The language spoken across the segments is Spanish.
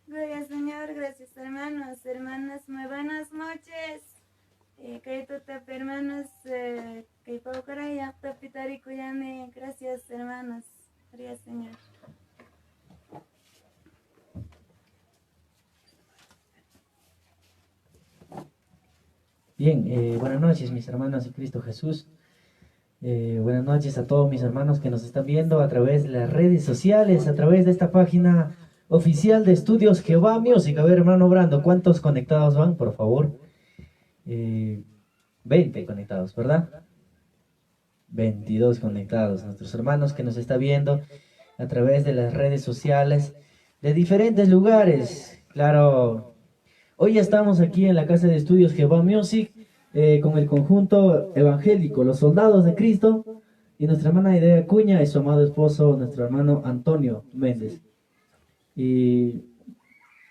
Gloria al Señor, gracias hermanos, hermanas, muy buenas noches. Hermanos, gracias hermanos, gloria al Señor. Bien, buenas noches mis hermanos en Cristo Jesús. Buenas noches a todos mis hermanos que nos están viendo a través de las redes sociales, a través de esta página oficial de Estudios Jehová Music. A ver, hermano Brando, ¿cuántos conectados van, por favor? 20 conectados, ¿verdad? 22 conectados. Nuestros hermanos que nos están viendo a través de las redes sociales de diferentes lugares. Claro, hoy estamos aquí en la Casa de Estudios Jehová Music con el conjunto evangélico, los soldados de Cristo, y nuestra hermana Idea Cuña y su amado esposo, nuestro hermano Antonio Méndez. Y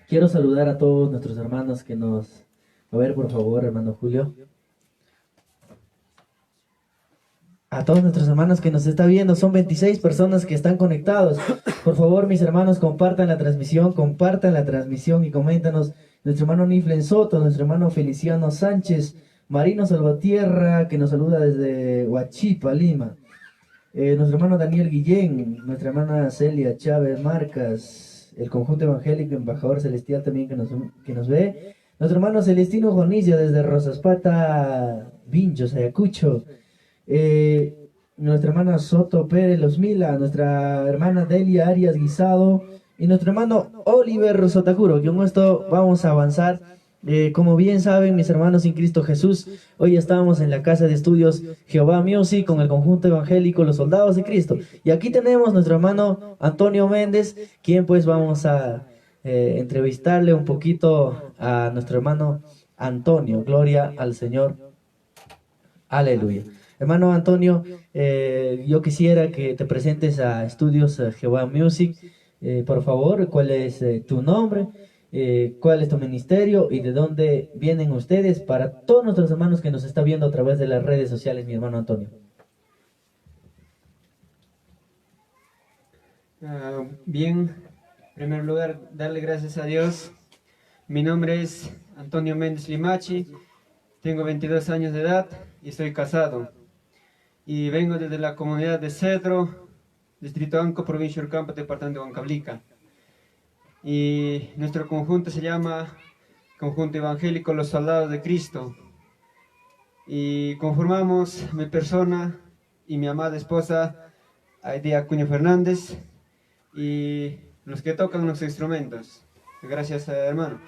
quiero saludar a todos nuestros hermanos que nos... A ver, por favor, hermano Julio. A todos nuestros hermanos que nos está viendo, son 26 personas que están conectados. Por favor, mis hermanos, compartan la transmisión y coméntanos. Nuestro hermano Niflen Soto, nuestro hermano Feliciano Sánchez, Marino Salvatierra, que nos saluda desde Huachipa, Lima. Nuestro hermano Daniel Guillén, nuestra hermana Celia Chávez Marcas, el conjunto evangélico Embajador Celestial también que nos ve. Nuestro hermano Celestino Jonicia desde Rosaspata, Vinchos, Ayacucho. Nuestra hermana Soto Pérez Los Mila, nuestra hermana Delia Arias Guisado y nuestro hermano Oliver Sotakuro. Que con esto vamos a avanzar. Como bien saben mis hermanos en Cristo Jesús, hoy estamos en la Casa de Estudios Jehová Music con el conjunto evangélico Los Soldados de Cristo. Y aquí tenemos nuestro hermano Antonio Méndez, quien pues vamos a entrevistarle un poquito a nuestro hermano Antonio. Gloria al Señor. Aleluya. Hermano Antonio, yo quisiera que te presentes a Estudios Jehová Music. Por favor, ¿cuál es tu nombre? ¿Cuál es tu ministerio? ¿Y de dónde vienen ustedes? Para todos nuestros hermanos que nos están viendo a través de las redes sociales, mi hermano Antonio. Bien, en primer lugar, darle gracias a Dios. Mi nombre es Antonio Méndez Limachi, tengo 22 años de edad y soy casado. Y vengo desde la comunidad de Cedro, Distrito Anco, Provincia de Urcampa, Departamento de Huancavelica. Y nuestro conjunto se llama Conjunto Evangélico Los Soldados de Cristo. Y conformamos mi persona y mi amada esposa, Aidea Acuña Fernández, y los que tocan los instrumentos. Gracias, hermano.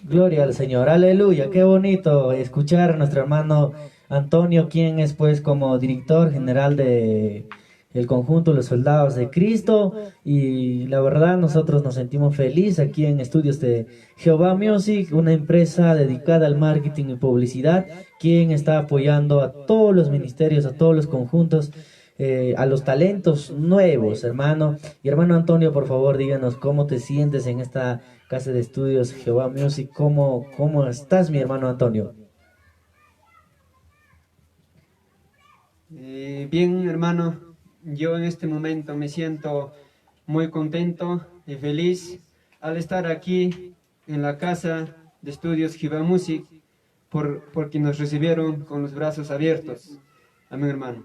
Gloria al Señor, aleluya, qué bonito escuchar a nuestro hermano Antonio, quien es pues como director general de el conjunto Los Soldados de Cristo, y la verdad nosotros nos sentimos felices aquí en Estudios de Jehová Music, una empresa dedicada al marketing y publicidad, quien está apoyando a todos los ministerios, a todos los conjuntos, a los talentos nuevos, hermano. Y hermano Antonio, por favor, díganos cómo te sientes en esta Casa de Estudios Jehová Music. ¿Cómo estás, mi hermano Antonio? Bien, hermano, yo en este momento me siento muy contento y feliz al estar aquí en la Casa de Estudios Jehová Music porque nos recibieron con los brazos abiertos. Amén, hermano.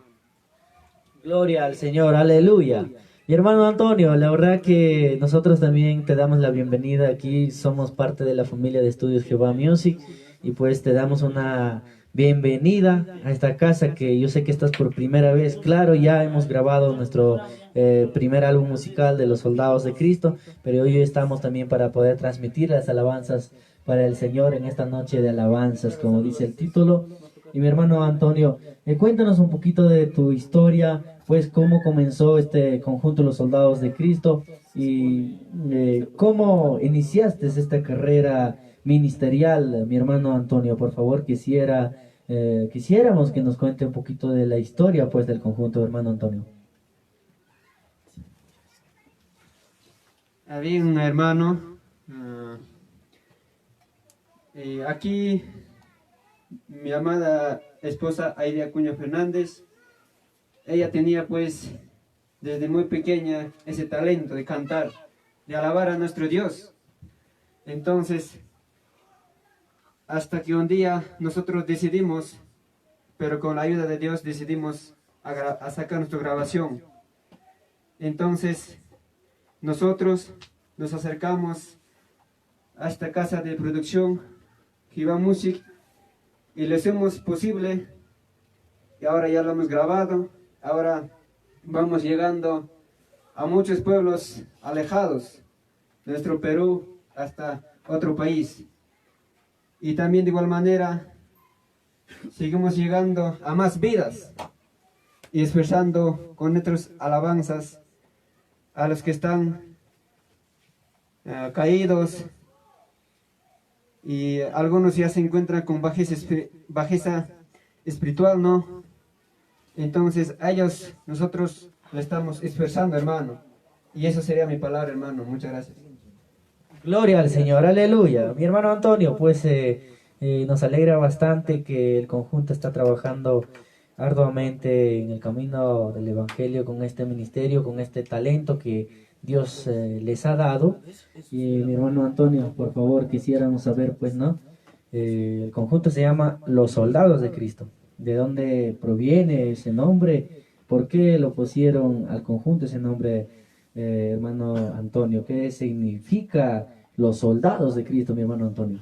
Gloria al Señor, aleluya. Mi hermano Antonio, la verdad que nosotros también te damos la bienvenida aquí, somos parte de la familia de Estudios Jehová Music y pues te damos una bienvenida a esta casa que yo sé que estás por primera vez. Claro, ya hemos grabado nuestro primer álbum musical de Los Soldados de Cristo, pero hoy estamos también para poder transmitir las alabanzas para el Señor en esta noche de alabanzas, como dice el título. Y mi hermano Antonio, cuéntanos un poquito de tu historia, pues cómo comenzó este conjunto Los Soldados de Cristo y cómo iniciaste esta carrera ministerial, mi hermano Antonio. Por favor, quisiéramos que nos cuente un poquito de la historia, pues, del conjunto, hermano Antonio. Bien, hermano, aquí mi amada esposa Aidea Acuña Fernández, ella tenía pues desde muy pequeña ese talento de cantar, de alabar a nuestro Dios. Entonces, hasta que un día nosotros decidimos, pero con la ayuda de Dios decidimos a sacar nuestra grabación. Entonces, nosotros nos acercamos a esta casa de producción, Jehová Music, y le hacemos posible y ahora ya lo hemos grabado. Ahora vamos llegando a muchos pueblos alejados de nuestro Perú hasta otro país. Y también de igual manera seguimos llegando a más vidas y esforzando con nuestras alabanzas a los que están caídos, y algunos ya se encuentran con bajeza espiritual, ¿no? Entonces a ellos nosotros le estamos esforzando, hermano. Y eso sería mi palabra, hermano. Muchas gracias. Gloria al Señor, aleluya. Mi hermano Antonio, pues nos alegra bastante que el conjunto está trabajando arduamente en el camino del Evangelio con este ministerio, con este talento que Dios les ha dado. Y mi hermano Antonio, por favor, quisiéramos saber, pues, ¿no? El conjunto se llama Los Soldados de Cristo. ¿De dónde proviene ese nombre? ¿Por qué lo pusieron al conjunto ese nombre, hermano Antonio? ¿Qué significa Los Soldados de Cristo, mi hermano Antonio?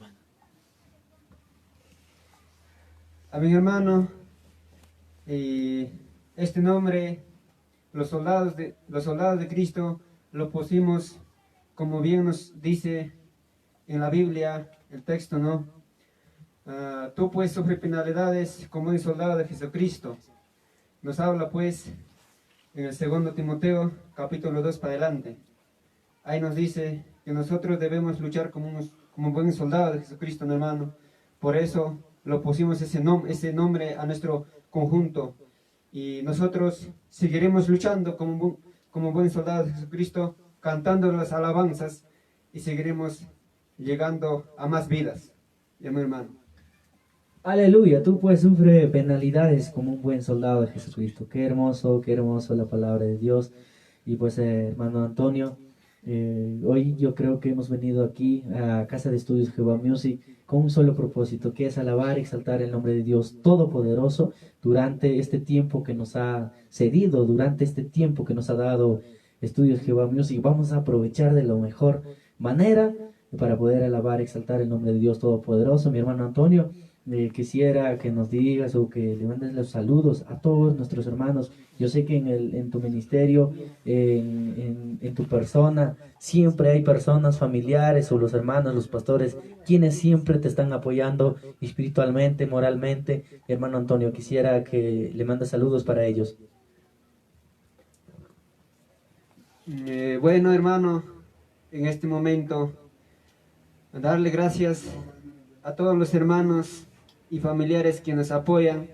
A mi hermano, este nombre, los soldados de Cristo, lo pusimos como bien nos dice en la Biblia, el texto, ¿no? Tú pues sufres penalidades como un soldado de Jesucristo. Nos habla pues en el 2 Timoteo, capítulo 2 para adelante. Ahí nos dice que nosotros debemos luchar como buenos soldados de Jesucristo, ¿no, hermano? Por eso lo pusimos ese nombre a nuestro conjunto. Y nosotros seguiremos luchando como buenos soldados de Jesucristo, cantando las alabanzas, y seguiremos llegando a más vidas. Ya, mi hermano. Aleluya, tú pues sufres penalidades como un buen soldado de Jesucristo. Qué hermoso la palabra de Dios. Y pues hermano Antonio, hoy yo creo que hemos venido aquí a Casa de Estudios Jehová Music con un solo propósito, que es alabar y exaltar el nombre de Dios Todopoderoso durante este tiempo que nos ha cedido, durante este tiempo que nos ha dado Estudios Jehová Music. Vamos a aprovechar de la mejor manera para poder alabar y exaltar el nombre de Dios Todopoderoso. Mi hermano Antonio, quisiera que nos digas o que le mandes los saludos a todos nuestros hermanos. Yo sé que en tu ministerio, en tu persona, siempre hay personas familiares o los hermanos, los pastores, quienes siempre te están apoyando espiritualmente, moralmente. Hermano Antonio, quisiera que le mandes saludos para ellos. Bueno, hermano, en este momento, darle gracias a todos los hermanos y familiares que nos apoyan.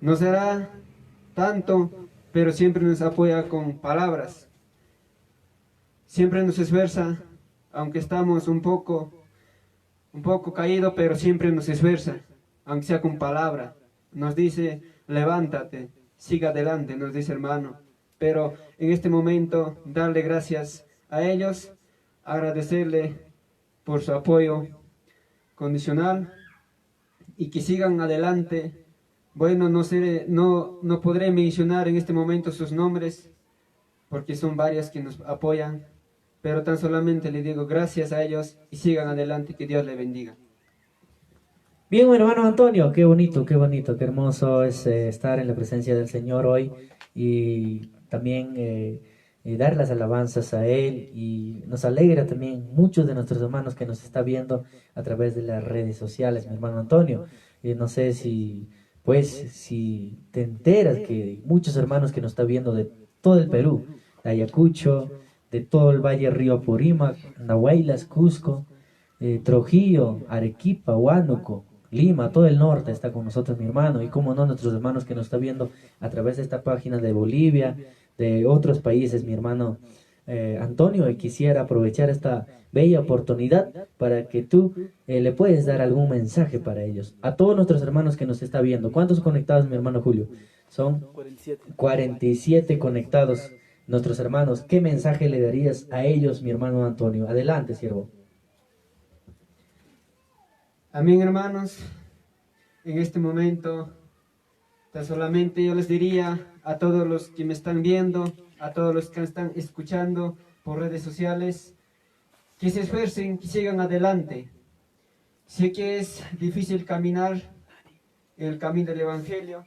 No será tanto, pero siempre nos apoya con palabras. Siempre nos esfuerza, aunque estamos un poco caídos, pero siempre nos esfuerza, aunque sea con palabra. Nos dice, levántate, siga adelante, nos dice, hermano. Pero en este momento, darle gracias a ellos, agradecerle por su apoyo condicional, y que sigan adelante. Bueno, no podré mencionar en este momento sus nombres, porque son varios que nos apoyan, pero tan solamente les digo gracias a ellos y sigan adelante, que Dios les bendiga. Bien, mi hermano Antonio, qué bonito, qué hermoso es estar en la presencia del Señor hoy y también dar las alabanzas a Él, y nos alegra también muchos de nuestros hermanos que nos está viendo a través de las redes sociales, mi hermano Antonio. No sé si te enteras que hay muchos hermanos que nos están viendo de todo el Perú, de Ayacucho, de todo el Valle Río Apurímac, Nahuaylas, Cusco, Trujillo, Arequipa, Huánuco, Lima, todo el norte está con nosotros, mi hermano, y como no, nuestros hermanos que nos están viendo a través de esta página de Bolivia, de otros países, mi hermano Antonio, y quisiera aprovechar esta bella oportunidad para que tú le puedes dar algún mensaje para ellos, a todos nuestros hermanos que nos está viendo. ¿Cuántos conectados, mi hermano Julio? Son 47 conectados nuestros hermanos. ¿Qué mensaje le darías a ellos, mi hermano Antonio? Adelante, siervo. Amén, hermanos. En este momento, tan solamente yo les diría a todos los que me están viendo, a todos los que están escuchando por redes sociales, que se esfuercen, que sigan adelante. Sé que es difícil caminar el camino del Evangelio,